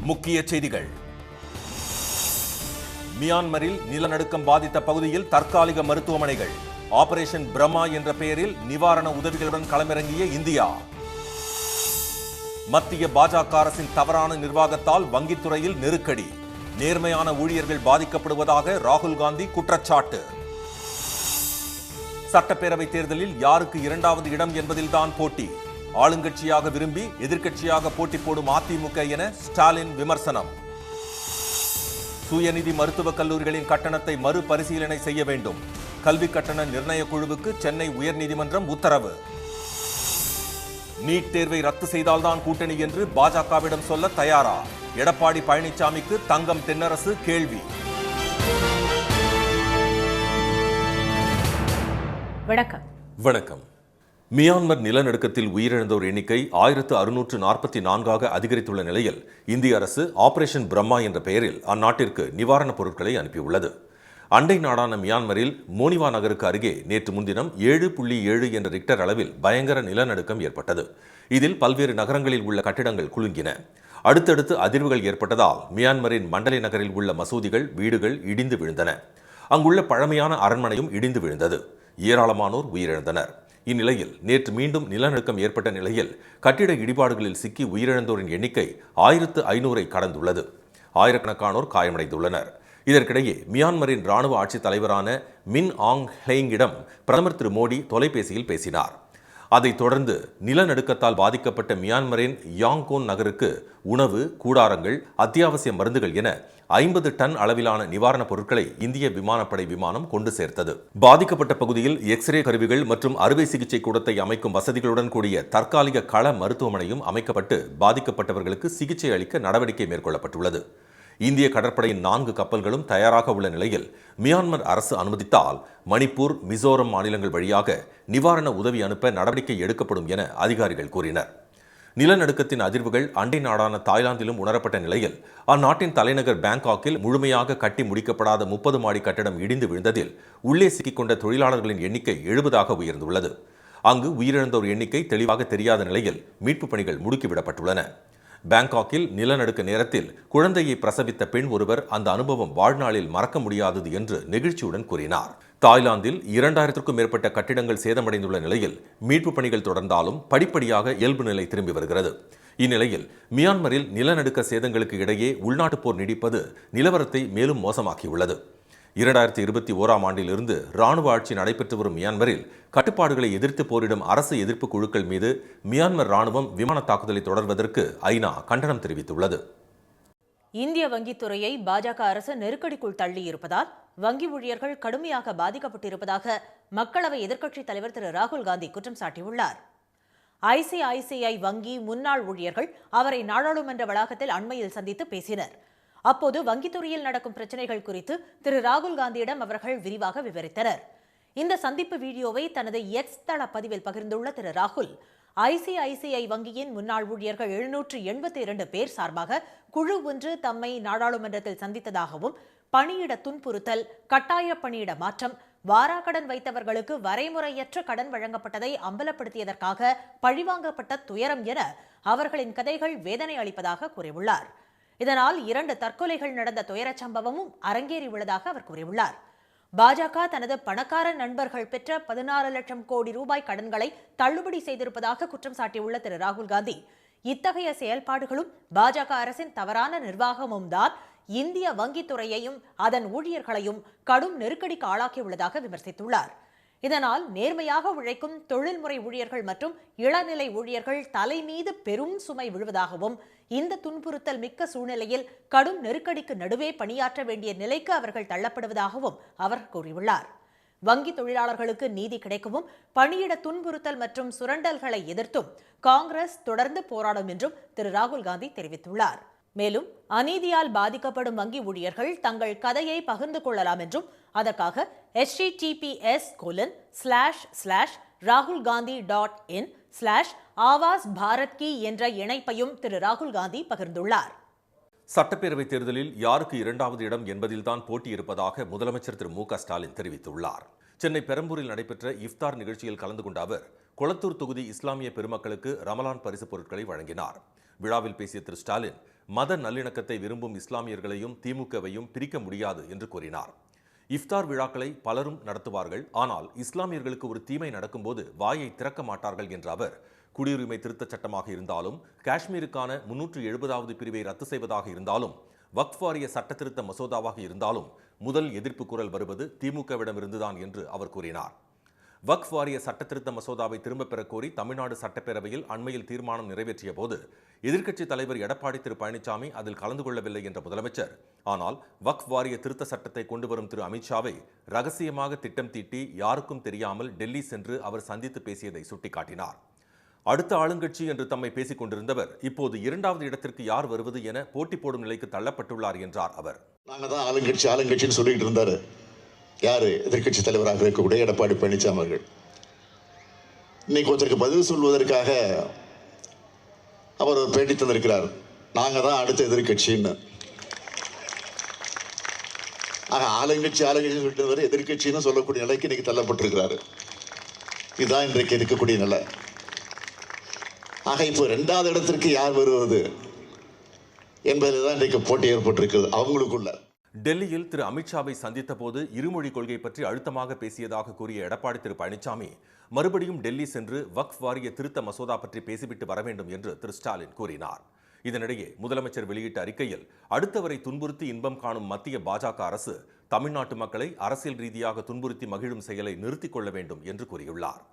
முக்கிய செய்திகள். மியான்மரில் நிலநடுக்கம் பாதித்த பகுதியில் தற்காலிக மருத்துவமனைகள். ஆபரேஷன் பிரம்மா என்ற பெயரில் நிவாரண உதவிகளுடன் களமிறங்கிய இந்தியா. மத்திய பாஜக அரசின் தவறான நிர்வாகத்தால் வங்கித்துறையில் நெருக்கடி. நேர்மையான ஊழியர்கள் பாதிக்கப்படுவதாக ராகுல் காந்தி குற்றச்சாட்டு. சட்டப்பேரவை தேர்தலில் யாருக்கு இரண்டாவது இடம் என்பதில்தான் போட்டி. ஆளுங்கட்சியாக விரும்பி எதிர்க்கட்சியாக போட்டி போடும் அதிமுக என ஸ்டாலின் விமர்சனம். சுயநிதி மருத்துவக் கல்லூரிகளின் கட்டணத்தை மறுபரிசீலனை செய்ய வேண்டும். கல்வி கட்டண நிர்ணய குழுவுக்கு சென்னை உயர்நீதிமன்றம் உத்தரவு. நீட் தேர்வை ரத்து செய்தால்தான் கூட்டணி என்று பாஜகவிடம் சொல்ல தயாரா? எடப்பாடி பழனிசாமிக்கு தங்கம் தென்னரசு கேள்வி. வணக்கம். மியான்மர் நிலநடுக்கத்தில் உயிரிழந்தோர் எண்ணிக்கை 1644 அதிகரித்துள்ள நிலையில் இந்திய அரசு ஆபரேஷன் பிரம்மா என்ற பெயரில் அந்நாட்டிற்கு நிவாரணப் பொருட்களை அனுப்பியுள்ளது. அண்டை நாடான மியான்மரில் மோனிவா நகருக்கு அருகே நேற்று முன்தினம் 7.7 என்ற ரிக்டர் அளவில் பயங்கர நிலநடுக்கம் ஏற்பட்டது. இதில் பல்வேறு நகரங்களில் உள்ள கட்டிடங்கள் குலுங்கின. அடுத்தடுத்து அதிர்வுகள் ஏற்பட்டதால் மியான்மரின் மண்டலே நகரில் உள்ள மசூதிகள், வீடுகள் இடிந்து விழுந்தன. அங்குள்ள பழமையான அரண்மனையும் இடிந்து விழுந்தது. ஏராளமானோர் உயிரிழந்தனர். இந்நிலையில் நேற்று மீண்டும் நிலநடுக்கம் ஏற்பட்ட நிலையில் கட்டிட இடிபாடுகளில் சிக்கி உயிரிழந்தோரின் எண்ணிக்கை 1500 கடந்துள்ளது. ஆயிரக்கணக்கானோர் காயமடைந்துள்ளனர். இதற்கிடையே மியான்மரின் ராணுவ ஆட்சித் தலைவரான மின் ஆங் ஹ்லேங்கிடம் பிரதமர் திரு மோடி தொலைபேசியில் பேசினார். அதைத் தொடர்ந்து நிலநடுக்கத்தால் பாதிக்கப்பட்ட மியான்மரின் யாங்கோன் நகருக்கு உணவு, கூடாரங்கள், அத்தியாவசிய மருந்துகள் என 50 டன் அளவிலான நிவாரணப் பொருட்களை இந்திய விமானப்படை விமானம் கொண்டு சேர்த்தது. பாதிக்கப்பட்ட பகுதியில் எக்ஸ்ரே கருவிகள் மற்றும் அறுவை சிகிச்சை கூடத்தை அமைக்கும் வசதிகளுடன் கூடிய தற்காலிக கள மருத்துவமனையும் அமைக்கப்பட்டு பாதிக்கப்பட்டவர்களுக்கு சிகிச்சை அளிக்க நடவடிக்கை மேற்கொள்ளப்பட்டுள்ளது. இந்திய கடற்படையின் 4 கப்பல்களும் தயாராக உள்ள நிலையில் மியான்மர் அரசு அனுமதித்தால் மணிப்பூர், மிசோரம் மாநிலங்கள் வழியாக நிவாரண உதவி அனுப்ப நடவடிக்கை எடுக்கப்படும் என அதிகாரிகள் கூறினர். நிலநடுக்கத்தின் அதிர்வுகள் அண்டை நாடான தாய்லாந்திலும் உணரப்பட்ட நிலையில் அந்நாட்டின் தலைநகர் பாங்காக்கில் முழுமையாக கட்டி முடிக்கப்படாத 30 மாடி கட்டடம் இடிந்து விழுந்ததில் உள்ளே சிக்கிக்கொண்ட தொழிலாளர்களின் எண்ணிக்கை 70 உயர்ந்துள்ளது. அங்கு உயிரிழந்தோர் எண்ணிக்கை தெளிவாக தெரியாத நிலையில் மீட்புப் பணிகள் முடுக்கிவிடப்பட்டுள்ளன. பாங்காக்கில் நிலநடுக்க நேரத்தில் குழந்தையை பிரசவித்த பெண் ஒருவர் அந்த அனுபவம் வாழ்நாளில் மறக்க முடியாதது என்று நெகிழ்ச்சியுடன் கூறினார். தாய்லாந்தில் 2000க்கும் மேற்பட்ட கட்டிடங்கள் சேதமடைந்துள்ள நிலையில் மீட்புப் பணிகள் தொடர்ந்தாலும் படிப்படியாக இயல்பு நிலை திரும்பி வருகிறது. இந்நிலையில் மியான்மரில் நிலநடுக்க சேதங்களுக்கு இடையே உள்நாட்டுப் போர் நீடிப்பது நிலவரத்தை மேலும் மோசமாக்கியுள்ளது. 2021ஆம் ஆண்டிலிருந்து ராணுவ ஆட்சி நடைபெற்று வரும் மியான்மரில் கட்டுப்பாடுகளை எதிர்த்து போரிடும் அரசு எதிர்ப்பு குழுக்கள் மீது மியான்மர் ராணுவம் விமான தாக்குதலை தொடர்வதற்கு ஐநா கண்டனம் தெரிவித்துள்ளது. இந்திய வங்கித்துறையை பாஜக அரசு நெருக்கடிக்குள் தள்ளியிருப்பதால் வங்கி ஊழியர்கள் கடுமையாக பாதிக்கப்பட்டிருப்பதாக மக்களவை எதிர்க்கட்சித் தலைவர் திரு ராகுல் காந்தி குற்றம் சாட்டியுள்ளார். ஐசிஐசிஐ வங்கி முன்னாள் ஊழியர்கள் அவரை நாடாளுமன்ற வளாகத்தில் அண்மையில் சந்தித்து பேசினர். அப்போது வங்கித்துறையில் நடக்கும் பிரச்சனைகள் குறித்து திரு ராகுல் காந்தியிடம் அவர்கள் விரிவாக விவரித்தனர். இந்த சந்திப்பு வீடியோவை தனது எக்ஸ் தள பதிவில் பகிர்ந்துள்ள திரு ராகுல், ஐசிஐசிஐ வங்கியின் முன்னாள் ஊழியர்கள் 782 பேர் சார்பாக குழு ஒன்று தம்மை நாடாளுமன்றத்தில் சந்தித்ததாகவும், பணியிட துன்புறுத்தல், கட்டாய பணியிட மாற்றம், வாராக்கடன் வைத்தவர்களுக்கு வரைமுறையற்ற கடன் வழங்கப்பட்டதை அம்பலப்படுத்தியதற்காக பழிவாங்கப்பட்ட துயரம் என அவர்களின் கதைகள் வேதனை அளிப்பதாக கூறியுள்ளார். இதனால் 2 தற்கொலைகள் நடந்த துயரச் சம்பவமும் அரங்கேறியுள்ளதாக அவர் கூறியுள்ளார். பாஜக தனது பணக்கார நண்பர்கள் பெற்ற 16 லட்சம் கோடி ரூபாய் கடன்களை தள்ளுபடி செய்திருப்பதாக குற்றம் சாட்டியுள்ள திரு ராகுல் காந்தி, இத்தகைய செயல்பாடுகளும் பாஜக அரசின் தவறான நிர்வாகமும் தான் இந்திய வங்கித்துறையையும் அதன் ஊழியர்களையும் கடும் நெருக்கடிக்கு ஆளாக்கியுள்ளதாக விமர்சித்துள்ளார். இதனால் நேர்மையாக உழைக்கும் தொழில்முறை ஊழியர்கள் மற்றும் இளநிலை ஊழியர்கள் தலை மீது பெரும் சுமை விழுவதாகவும், இந்த துன்புறுத்தல் மிக்க சூழ்நிலையில் கடும் நெருக்கடிக்கு நடுவே பணியாற்ற வேண்டிய நிலைக்கு அவர்கள் தள்ளப்படுவதாகவும் அவர் கூறியுள்ளார். வங்கி தொழிலாளர்களுக்கு நீதி கிடைக்கவும், பணியிட துன்புறுத்தல் மற்றும் சுரண்டல்களை எதிர்த்தும் காங்கிரஸ் தொடர்ந்து போராடும் என்றும் திரு ராகுல் காந்தி தெரிவித்துள்ளார். மேலும் அநீதியால் பாதிக்கப்படும் வங்கி ஊழியர்கள் தங்கள் கதையை பகிர்ந்து கொள்ளலாம் என்றும், அதற்காக https://rahulgandhi.in/ஆவாஸ்-பாரத்-கி என்ற இணைப்பையும் திரு ராகுல் காந்தி பகிர்ந்துள்ளார். சட்டப்பேரவை தேர்தலில் யாருக்கு இரண்டாவது இடம் என்பதில்தான் போட்டி இருப்பதாக முதலமைச்சர் திரு மு க ஸ்டாலின் தெரிவித்துள்ளார். சென்னை பெரம்பூரில் நடைபெற்ற இஃப்தார் நிகழ்ச்சியில் கலந்து கொண்ட அவர் கொளத்தூர் தொகுதி இஸ்லாமிய பெருமக்களுக்கு ரமலான் பரிசு பொருட்களை வழங்கினார். விழாவில் பேசிய திரு ஸ்டாலின், மத நல்லிணக்கத்தை விரும்பும் இஸ்லாமியர்களையும் திமுகவையும் பிரிக்க முடியாது என்று கூறினார். இஃப்தார் விழாக்களை பலரும் நடத்துவார்கள், ஆனால் இஸ்லாமியர்களுக்கு ஒரு தீமை நடக்கும்போது வாயை திறக்க மாட்டார்கள் என்ற அவர், குடியுரிமை திருத்தச் சட்டமாக இருந்தாலும், காஷ்மீருக்கான 370வது பிரிவை ரத்து செய்வதாக இருந்தாலும், வக்ஃப் வாரிய சட்ட திருத்த மசோதாவாக இருந்தாலும் முதல் எதிர்ப்பு குரல் வருவது திமுகவிடமிருந்துதான் என்று அவர் கூறினார். வக்ஃப் வாரிய சட்ட திருத்த மசோதாவை திரும்பப் பெறக் கோரி தமிழ்நாடு சட்டப்பேரவையில் அண்மையில் தீர்மானம் நிறைவேற்றிய போது எதிர்க்கட்சித் தலைவர் எடப்பாடி திரு பழனிசாமி அதில் கலந்து கொள்ளவில்லை என்ற முதலமைச்சர், ஆனால் வக்ஃப் வாரிய திருத்த சட்டத்தை கொண்டு வரும் திரு அமித்ஷாவை ரகசியமாக திட்டம் தீட்டி யாருக்கும் தெரியாமல் டெல்லி சென்று அவர் சந்தித்து பேசியதை சுட்டிக்காட்டினார். அடுத்த ஆளுங்கட்சி என்று தம்மை பேசிக் கொண்டிருந்தவர் இப்போது 2வது இடத்திற்கு யார் வருவது என போட்டி போடும் நிலைக்கு தள்ளப்பட்டுள்ளார் என்றார் அவர். நாங்க தான் ஆளுங்கட்சின்னு சொல்லிட்டு இருந்தாரு யாரு, எதிர்க்கட்சி தலைவராக இருக்கக்கூடிய எடப்பாடி பழனிசாமி அவர்கள். இன்னைக்கு ஒருத்தருக்கு பதில் சொல்வதற்காக அவர் ஒரு பேட்டி தந்திருக்கிறார், நாங்க தான் அடுத்த எதிர்க்கட்சின்னு. ஆக ஆளுங்கட்சி சொல்லிட்டு எதிர்க்கட்சின்னு சொல்லக்கூடிய நிலைக்கு இன்னைக்கு தள்ளப்பட்டிருக்கிறாரு. இதுதான் இன்றைக்கு இருக்கக்கூடிய நிலை. ஆக இப்போ 2வது இடத்திற்கு யார் வருவது என்பதில் தான் இன்றைக்கு போட்டி ஏற்பட்டிருக்கிறது அவங்களுக்குள்ள. டெல்லியில் திரு அமித்ஷாவை சந்தித்த போது இருமொழி கொள்கை பற்றி அழுத்தமாக பேசியதாக கூறிய எடப்பாடி திரு பழனிசாமி மறுபடியும் டெல்லி சென்று வக்ஃப் வாரிய திருத்த மசோதா பற்றி பேசிவிட்டு வர வேண்டும் என்று திரு ஸ்டாலின் கூறினார். இதனிடையே முதலமைச்சர் வெளியிட்ட அறிக்கையில், அடுத்தவரை துன்புறுத்தி இன்பம் காணும் மத்திய பாஜக அரசு தமிழ்நாட்டு மக்களை அரசியல் ரீதியாக துன்புறுத்தி மகிழும் செயலை நிறுத்திக் கொள்ள வேண்டும் என்று கூறியுள்ளார்.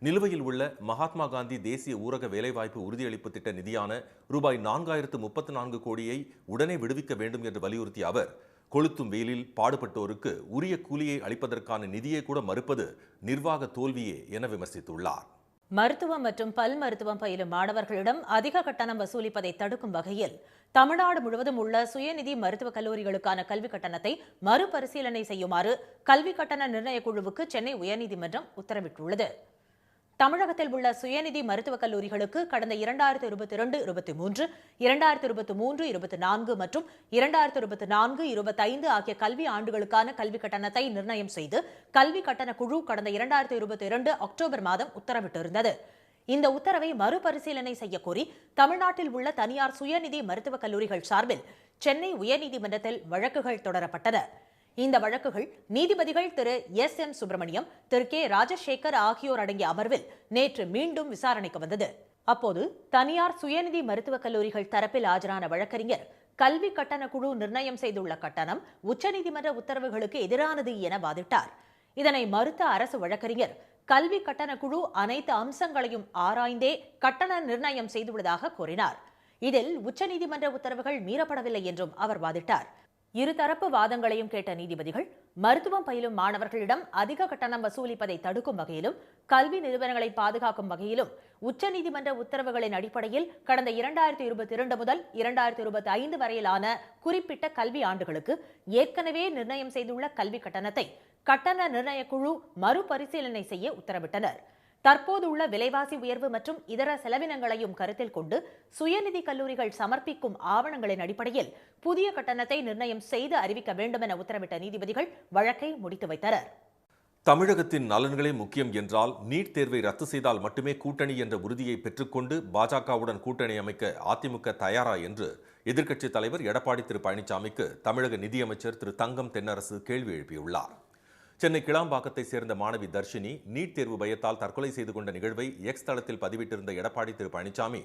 நிலுவையில் உள்ள மகாத்மா காந்தி தேசிய ஊரக வேலைவாய்ப்பு உறுதியளிப்பு திட்ட நிதியான ரூபாய் 4034 கோடியை உடனே விடுவிக்க வேண்டும் என்று வலியுறுத்திய அவர், கொளுத்தும் வெயிலில் பாடுபட்டோருக்கு உரிய கூலியை அளிப்பதற்கான நிதியை கூட மறுப்பது நிர்வாக தோல்வியே என விமர்சித்துள்ளார். மருத்துவம் மற்றும் பல் மருத்துவம் பயிலும் மாணவர்களிடம் அதிக கட்டணம் வசூலிப்பதை தடுக்கும் வகையில் தமிழ்நாடு முழுவதும் உள்ள சுயநிதி மருத்துவக் கல்லூரிகளுக்கான கல்விக் கட்டணத்தை மறுபரிசீலனை செய்யுமாறு கல்வி கட்டண நிர்ணய குழுவுக்கு சென்னை உயர்நீதிமன்றம் உத்தரவிட்டுள்ளது. தமிழகத்தில் உள்ள சுயநிதி மருத்துவக் கல்லூரிகளுக்கு கடந்த 2022-23, 2023-24 மற்றும் 2024-25 ஆகிய கல்வி ஆண்டுகளுக்கான கல்வி கட்டணத்தை நிர்ணயம் செய்து கல்வி கட்டண குழு கடந்த 2022 அக்டோபர் மாதம் உத்தரவிட்டிருந்தது. இந்த உத்தரவை மறுபரிசீலனை செய்யக்கோரி தமிழ்நாட்டில் உள்ள தனியார் சுயநிதி மருத்துவக் கல்லூரிகள் சார்பில் சென்னை உயர்நீதிமன்றத்தில் வழக்குகள் தொடரப்பட்டன. இந்த வழக்குகள் நீதிபதிகள் திரு S.N. சுப்பிரமணியம், திரு K. ராஜசேகர் ஆகியோர் அடங்கிய அமர்வில் நேற்று மீண்டும் விசாரணைக்கு வந்தது. அப்போது தனியார் சுயநிதி மருத்துவக் கல்லூரிகள் தரப்பில் ஆஜரான வழக்கறிஞர், கல்வி கட்டண குழு நிர்ணயம் செய்துள்ள கட்டணம் உச்சநீதிமன்ற உத்தரவுகளுக்கு எதிரானது என வாதிட்டார். இதனை மறுத்த அரசு வழக்கறிஞர், கல்வி கட்டண குழு அனைத்து அம்சங்களையும் ஆராய்ந்தே கட்டண நிர்ணயம் செய்துள்ளதாக கூறினார். இதில் உச்சநீதிமன்ற உத்தரவுகள் மீறப்படவில்லை என்றும் அவர் வாதிட்டார். இருதரப்பு வாதங்களையும் கேட்ட நீதிபதிகள், மருத்துவம் பயிலும் மாணவர்களிடம் அதிக கட்டணம் வசூலிப்பதை தடுக்கும் வகையிலும் கல்வி நிறுவனங்களை பாதுகாக்கும் வகையிலும் உச்சநீதிமன்ற உத்தரவுகளின் அடிப்படையில் கடந்த 2022 முதல் 2025 வரையிலான குறிப்பிட்ட கல்வி ஆண்டுகளுக்கு ஏற்கனவே நிர்ணயம் செய்துள்ள கல்வி கட்டணத்தை கட்டண நிர்ணய குழு மறுபரிசீலனை செய்ய உத்தரவிட்டனர். தற்போதுள்ள விலைவாசி உயர்வு மற்றும் இதர செலவினங்களையும் கருத்தில் கொண்டு சுயநிதி கல்லூரிகள் சமர்ப்பிக்கும் ஆவணங்களின் அடிப்படையில் புதிய கட்டணத்தை நிர்ணயம் செய்து அறிவிக்க வேண்டும் என உத்தரவிட்ட நீதிபதிகள் வழக்கை முடித்து வைத்தனர். தமிழகத்தின் நலன்களே முக்கியம் என்றால் நீட் தேர்வை ரத்து செய்தால் மட்டுமே கூட்டணி என்ற உறுதியை பெற்றுக்கொண்டு பாஜகவுடன் கூட்டணி அமைக்க அதிமுக தயாரா என்று எதிர்க்கட்சித் தலைவர் எடப்பாடி திரு பழனிசாமிக்கு தமிழக நிதியமைச்சர் திரு தங்கம் தென்னரசு கேள்வி எழுப்பியுள்ளார். சென்னை கிளாம்பாக்கத்தை சேர்ந்த மாணவி தர்ஷினி நீட் தேர்வு பயத்தால் தற்கொலை செய்து கொண்ட நிகழ்வை எக்ஸ் தளத்தில் பதிவிட்டிருந்த எடப்பாடி திரு பழனிசாமி,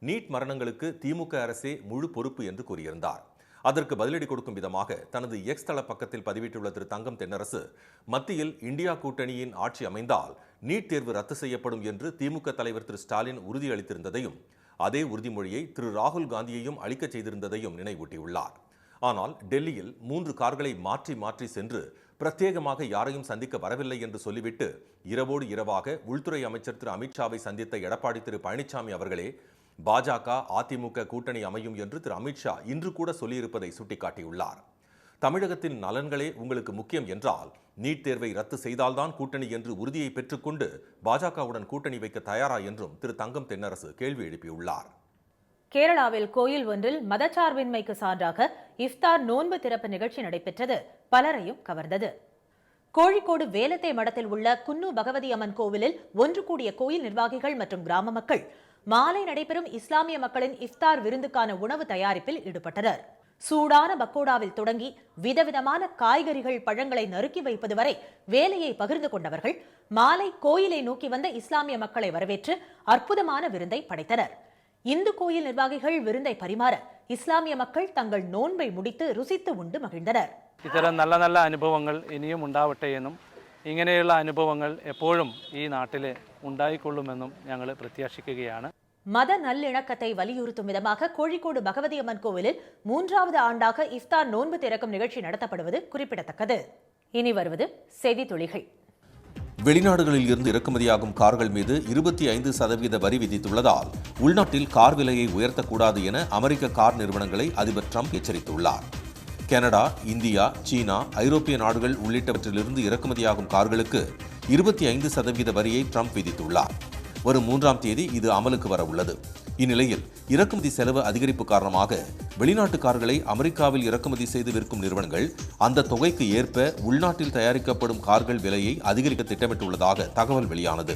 நீட் மரணங்களுக்கு திமுக அரசே முழு பொறுப்பு என்று கூறியிருந்தார். அதற்கு பதிலடி கொடுக்கும் விதமாக தனது எக்ஸ் தள பக்கத்தில் பதிவிட்டுள்ள திரு தங்கம் தென்னரசு, மத்தியில் இந்தியா கூட்டணியின் ஆட்சி அமைந்தால் நீட் தேர்வு ரத்து செய்யப்படும் என்று திமுக தலைவர் திரு ஸ்டாலின் உறுதியளித்திருந்ததையும் அதே உறுதிமொழியை திரு ராகுல் காந்தியையும் அளிக்க செய்திருந்ததையும் நினைவூட்டியுள்ளார். ஆனால் டெல்லியில் 3 கார்களை மாற்றி மாற்றி சென்று பிரத்யேகமாக யாரையும் சந்திக்க வரவில்லை என்று சொல்லிவிட்டு இரவோடு இரவாக உள்துறை அமைச்சர் திரு அமித்ஷாவை சந்தித்த எடப்பாடி திரு பழனிசாமி அவர்களே பாஜக அதிமுக கூட்டணி அமையும் என்று திரு அமித்ஷா இன்று கூட சொல்லியிருப்பதை சுட்டிக்காட்டியுள்ளார். தமிழகத்தின் நலன்களே உங்களுக்கு முக்கியம் என்றால் நீட் தேர்வை ரத்து செய்தால்தான் கூட்டணி என்று உறுதியை பெற்றுக்கொண்டு பாஜகவுடன் கூட்டணி வைக்க தயாரா என்றும் திரு தங்கம் தென்னரசு கேள்வி எழுப்பியுள்ளார். கேரளாவில் கோயில் ஒன்றில் மதச்சார்பின்மைக்கு சான்றாக இஃப்தார் நோன்பு திறப்பு நிகழ்ச்சி நடைபெற்றது பலரையும் கவர்ந்தது. கோழிக்கோடு வேலத்தை மடத்தில் உள்ள குன்னு பகவதி அம்மன் கோவிலில் ஒன்று கூடிய கோயில் நிர்வாகிகள் மற்றும் கிராம மக்கள் மாலை நடைபெறும் இஸ்லாமிய மக்களின் இஃப்தார் விருந்துக்கான உணவு தயாரிப்பில் ஈடுபட்டனர். சூடான பக்கோடாவில் தொடங்கி விதவிதமான காய்கறிகள், பழங்களை நறுக்கி வைப்பது வரை வேலையை பகிர்ந்து கொண்டவர்கள் மாலை கோயிலை நோக்கி வந்த இஸ்லாமிய மக்களை வரவேற்று அற்புதமான விருந்தை படைத்தனர். இந்து கோயில் நிர்வாகிகள் விருந்தை பரிமாற இஸ்லாமிய மக்கள் தங்கள் நோன்பை முடித்து ருசித்து உண்டு மகிழ்ந்தனர். ഇത്തരം നല്ല നല്ല അനുഭവങ്ങൾ ഇനിയും ഉണ്ടാവട്ടെ എന്നും ഇങ്ങനെയുള്ള അനുഭവങ്ങൾ എപ്പോഴും ഈ നാട്ടിൽ ഉണ്ടായിക്കൊള്ളുമെന്നും ഞങ്ങൾ പ്രത്യാശിക്കുകയാണ്. மத நல்லிணக்கத்தை வலியுறுத்தும் விதமாக கோழிக்கோடு பகவதி அம்மன் கோவிலில் 3வது ஆண்டாக இஃப்தார் நோன்பு திறக்கும் நிகழ்ச்சி நடத்தப்படுவது குறிப்பிடத்தக்கது. இனி வருவது செய்தி துளிகள். வெளிநாடுகளில் இருந்து இறக்குமதியாகும் கார்கள் மீது 25% வரி விதித்துள்ளதால் உள்நாட்டில் கார் விலையை உயர்த்தக்கூடாது என அமெரிக்க கார் நிறுவனங்களை அதிபர் ட்ரம்ப் எச்சரித்துள்ளார். கனடா, இந்தியா, சீனா, ஐரோப்பிய நாடுகள் உள்ளிட்டவற்றிலிருந்து இறக்குமதியாகும் கார்களுக்கு 25% வரியை ட்ரம்ப் விதித்துள்ளார். வரும் 3ஆம் தேதி இது அமலுக்கு வர உள்ளது. இந்நிலையில் இறக்குமதி செலவு அதிகரிப்பு காரணமாக வெளிநாட்டு கார்களை அமெரிக்காவில் இறக்குமதி செய்து விற்கும் நிறுவனங்கள் அந்த தொகைக்கு ஏற்ப உள்நாட்டில் தயாரிக்கப்படும் கார்கள் விலையை அதிகரிக்க திட்டமிட்டுள்ளதாக தகவல் வெளியானது.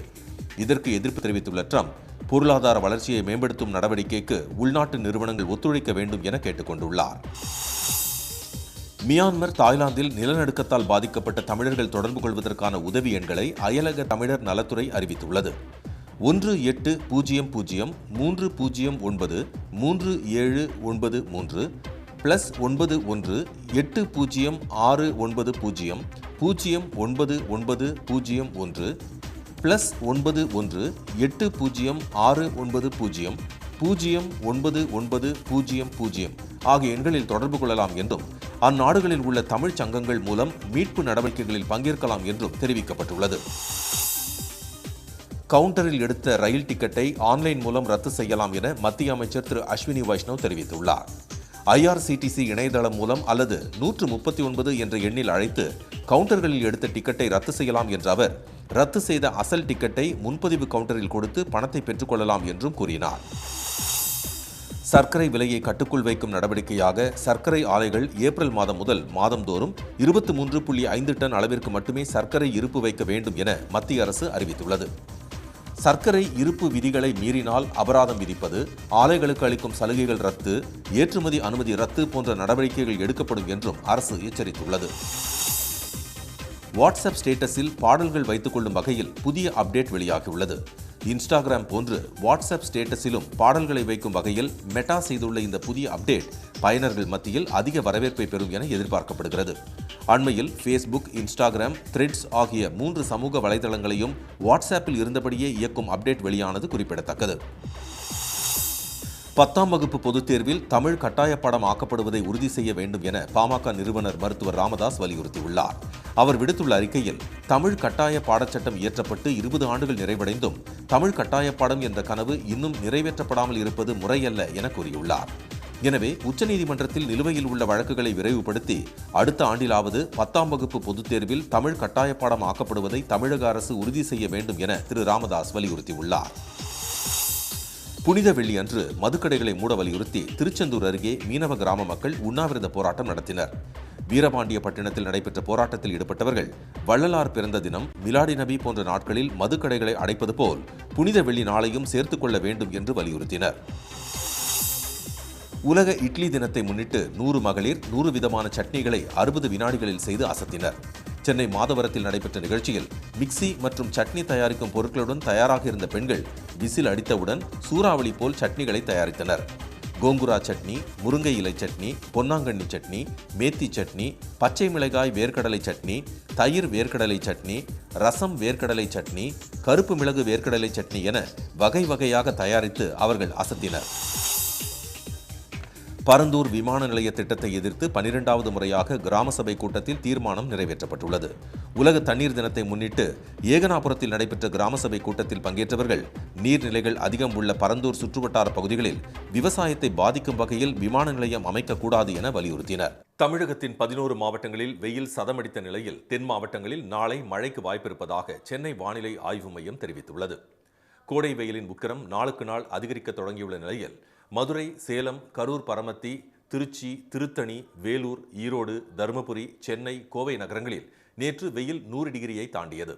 இதற்கு எதிர்ப்பு தெரிவித்துள்ள ட்ரம்ப் பொருளாதார வளர்ச்சியை மேம்படுத்தும் நடவடிக்கைக்கு உள்நாட்டு நிறுவனங்கள் ஒத்துழைக்க வேண்டும் என கேட்டுக் கொண்டுள்ளார். மியான்மர், தாய்லாந்தில் நிலநடுக்கத்தால் பாதிக்கப்பட்ட தமிழர்கள் தொடர்பு கொள்வதற்கான உதவி எண்களை அயலக தமிழர் நலத்துறை அறிவித்துள்ளது. 180030093793 +91806900099001 +918069000990 ஆகிய எண்களில் தொடர்பு கொள்ளலாம் என்றும் அந்நாடுகளில் உள்ள தமிழ்ச் சங்கங்கள் மூலம் மீட்பு நடவடிக்கைகளில் பங்கேற்கலாம் என்றும் தெரிவிக்கப்பட்டுள்ளது. கவுண்டரில் எடுத்த ரயில் டிக்கெட்டை ஆன்லைன் மூலம் ரத்து செய்யலாம் என மத்திய அமைச்சர் திரு அஸ்வினி வைஷ்ணவ் தெரிவித்துள்ளார். IRCTC இணையதளம் மூலம் அல்லது 139 என்ற எண்ணில் அழைத்து கவுண்டர்களில் எடுத்த டிக்கெட்டை ரத்து செய்யலாம் என்ற அவர், ரத்து செய்த அசல் டிக்கெட்டை முன்பதிவு கவுண்டரில் கொடுத்து பணத்தை பெற்றுக்கொள்ளலாம் என்றும் கூறினார். சர்க்கரை விலையை கட்டுக்குள் வைக்கும் நடவடிக்கையாக சர்க்கரை ஆலைகள் ஏப்ரல் மாதம் முதல் மாதந்தோறும் 23.5 டன் அளவிற்கு மட்டுமே சர்க்கரை இருப்பு வைக்க வேண்டும் என மத்திய அரசு அறிவித்துள்ளது. சர்க்கரை இருப்பு விதிகளை மீறினால் அபராதம் விதிப்பது, ஆலைகளுக்கு அளிக்கும் சலுகைகள் ரத்து, ஏற்றுமதி அனுமதி ரத்து போன்ற நடவடிக்கைகள் எடுக்கப்படும் என்றும் அரசு எச்சரித்துள்ளது. வாட்ஸ்அப் ஸ்டேட்டஸில் பாடல்கள் வைத்துக் கொள்ளும் வகையில் புதிய அப்டேட் வெளியாகியுள்ளது. இன்ஸ்டாகிராம் போன்று வாட்ஸ்அப் ஸ்டேட்டஸிலும் பாடல்களை வைக்கும் வகையில் மெட்டா செய்துள்ள இந்த புதிய அப்டேட் பயனர்கள் மத்தியில் அதிக வரவேற்பை பெறும் என எதிர்பார்க்கப்படுகிறது. அண்மையில் ஃபேஸ்புக், இன்ஸ்டாகிராம், த்ரெட்ஸ் ஆகிய 3 சமூக வலைதளங்களையும் வாட்ஸ்அப்பில் இருந்தபடியே இயக்கும் அப்டேட் வெளியானது குறிப்பிடத்தக்கது. 10ஆம் வகுப்பு பொதுத் தேர்வில் தமிழ் கட்டாய பாடம் ஆக்கப்படுவதை உறுதி செய்ய வேண்டும் என பாமக நிறுவனர் மருத்துவர் ராமதாஸ் வலியுறுத்தியுள்ளார். அவர் விடுத்துள்ள அறிக்கையில், தமிழ் கட்டாய பாடச்சட்டம் இயற்றப்பட்டு 20 ஆண்டுகள் நிறைவடைந்தும் தமிழ் கட்டாய பாடம் என்ற கனவு இன்னும் நிறைவேற்றப்படாமல் இருப்பது முறையல்ல என கூறியுள்ளார். எனவே உச்சநீதிமன்றத்தில் நிலுவையில் உள்ள வழக்குகளை விரைவுபடுத்தி அடுத்த ஆண்டிலாவது 10ஆம் வகுப்பு பொதுத் தேர்வில் தமிழ் கட்டாய பாடம் ஆக்கப்படுவதை தமிழக அரசு உறுதி செய்ய வேண்டும் என திரு ராமதாஸ் வலியுறுத்தியுள்ளார். புனித வெள்ளி அன்று மதுக்கடைகளை மூட வலியுறுத்தி திருச்செந்தூர் அருகே மீனவ கிராம மக்கள் உண்ணாவிரத போராட்டம் நடத்தினர். வீரபாண்டியப்பட்டினத்தில் நடைபெற்ற போராட்டத்தில் ஈடுபட்டவர்கள் வள்ளலார் பிறந்த தினம், மிலாடி நபி போன்ற நாட்களில் மதுக்கடைகளை அடைப்பது போல் புனித வெள்ளி நாளையும் சேர்த்துக் கொள்ள வேண்டும் என்று வலியுறுத்தினர். உலக இட்லி தினத்தை முன்னிட்டு 100 மகளிர் 100 விதமான சட்னிகளை 60 வினாடிகளில் செய்து அசத்தினர். சென்னை மாதவரத்தில் நடைபெற்ற நிகழ்ச்சியில் மிக்சி மற்றும் சட்னி தயாரிக்கும் பொருட்களுடன் தயாராக இருந்த பெண்கள் விசில் அடித்தவுடன் சூறாவளி போல் சட்னிகளை தயாரித்தனர். கோங்குரா சட்னி, முருங்கை இலை சட்னி, பொன்னாங்கண்ணி சட்னி, மேத்தி சட்னி, பச்சை மிளகாய் வேர்க்கடலை சட்னி, தயிர் வேர்க்கடலை சட்னி, ரசம் வேர்க்கடலை சட்னி, கருப்பு மிளகு வேர்க்கடலை சட்னி என வகை வகையாக தயாரித்து அவர்கள் அசத்தினர். பரந்தூர் விமான நிலைய திட்டத்தை எதிர்த்து 12வது முறையாக கிராம சபை கூட்டத்தில் தீர்மானம் நிறைவேற்றப்பட்டுள்ளது. உலக தண்ணீர் தினத்தை முன்னிட்டு ஏகனாபுரத்தில் நடைபெற்ற கிராம சபை கூட்டத்தில் பங்கேற்றவர்கள் நீர்நிலைகள் அதிகம் உள்ள பரந்தூர் சுற்றுவட்டார பகுதிகளில் விவசாயத்தை பாதிக்கும் வகையில் விமான நிலையம் அமைக்கக்கூடாது என வலியுறுத்தினர். தமிழகத்தின் 11 மாவட்டங்களில் வெயில் சதமடித்த நிலையில் தென் மாவட்டங்களில் நாளை மழைக்கு வாய்ப்பிருப்பதாக சென்னை வானிலை ஆய்வு மையம் தெரிவித்துள்ளது. கோடை வெயிலின் உக்கிரம் நாளுக்கு நாள் அதிகரிக்க தொடங்கியுள்ள நிலையில் மதுரை, சேலம், கரூர், பரமத்தி, திருச்சி, திருத்தணி, வேலூர், ஈரோடு, தருமபுரி, சென்னை, கோவை நகரங்களில் நேற்று வெயில் 100 டிகிரியை தாண்டியது.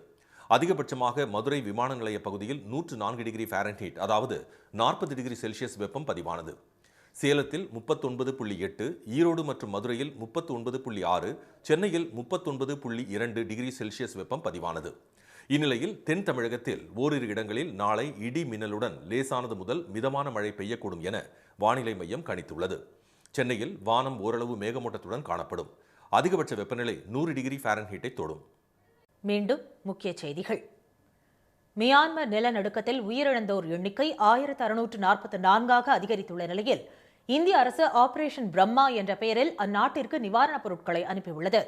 அதிகபட்சமாக மதுரை விமான நிலைய பகுதியில் 104 டிகிரி ஃபாரன்ஹீட் அதாவது 40 டிகிரி செல்சியஸ் வெப்பம் பதிவானது. சேலத்தில் 39.8, ஈரோடு மற்றும் மதுரையில் 39.6, சென்னையில் 39.2 டிகிரி செல்சியஸ் வெப்பம் பதிவானது. இந்நிலையில் தென் தமிழகத்தில் ஓரிரு இடங்களில் நாளை இடி மின்னலுடன் லேசானது முதல் மிதமான மழை பெய்யக்கூடும் என வானிலை மையம் கணித்துள்ளது. சென்னையில் வானம் ஓரளவு மேகமூட்டத்துடன் காணப்படும். அதிகபட்ச வெப்பநிலை 100 டிகிரி ஃபாரன்ஹீட்டை தொடும். மீண்டும் முக்கிய செய்திகள். மியான்மர் நிலநடுக்கத்தில் உயிரிழந்தோர் எண்ணிக்கை 1644ஆக அதிகரித்துள்ள நிலையில் இந்திய அரசு ஆபரேஷன் பிரம்மா என்ற பெயரில் அந்நாட்டிற்கு நிவாரணப் பொருட்களை அனுப்பியுள்ளது.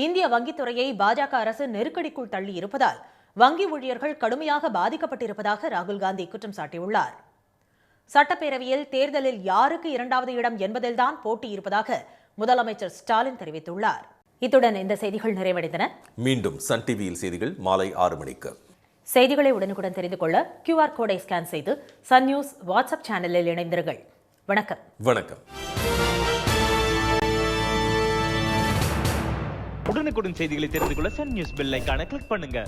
இந்திய வங்கித்துறையை பாஜக அரசு நெருக்கடிக்குள் தள்ளி இருப்பதால் வங்கி ஊழியர்கள் கடுமையாக பாதிக்கப்பட்டிருப்பதாக ராகுல் காந்தி குற்றம் சாட்டியுள்ளார். சட்டப்பேரவையில் தேர்தலில் யாருக்கு 2வது இடம் என்பதில்தான் போட்டி இருப்பதாக முதலமைச்சர் ஸ்டாலின் தெரிவித்துள்ளார். இத்துடன் இந்த செய்திகள் நிறைவடைந்தன. மீண்டும் சன் டிவியில் செய்திகள் மாலை 6 மணிக்கு. செய்திகளை உடனுக்குடன் தெரிந்து கொள்ள QR கோடை ஸ்கேன் செய்து சன் நியூஸ் வாட்ஸ்அப் சேனலில் இணைந்திருங்கள். வணக்கம். வணக்கம். உடனுக்குடன் செய்திகளை தெரிந்து கொள்ள சன் நியூஸ் பெல் ஐகானை கிளிக் பண்ணுங்க.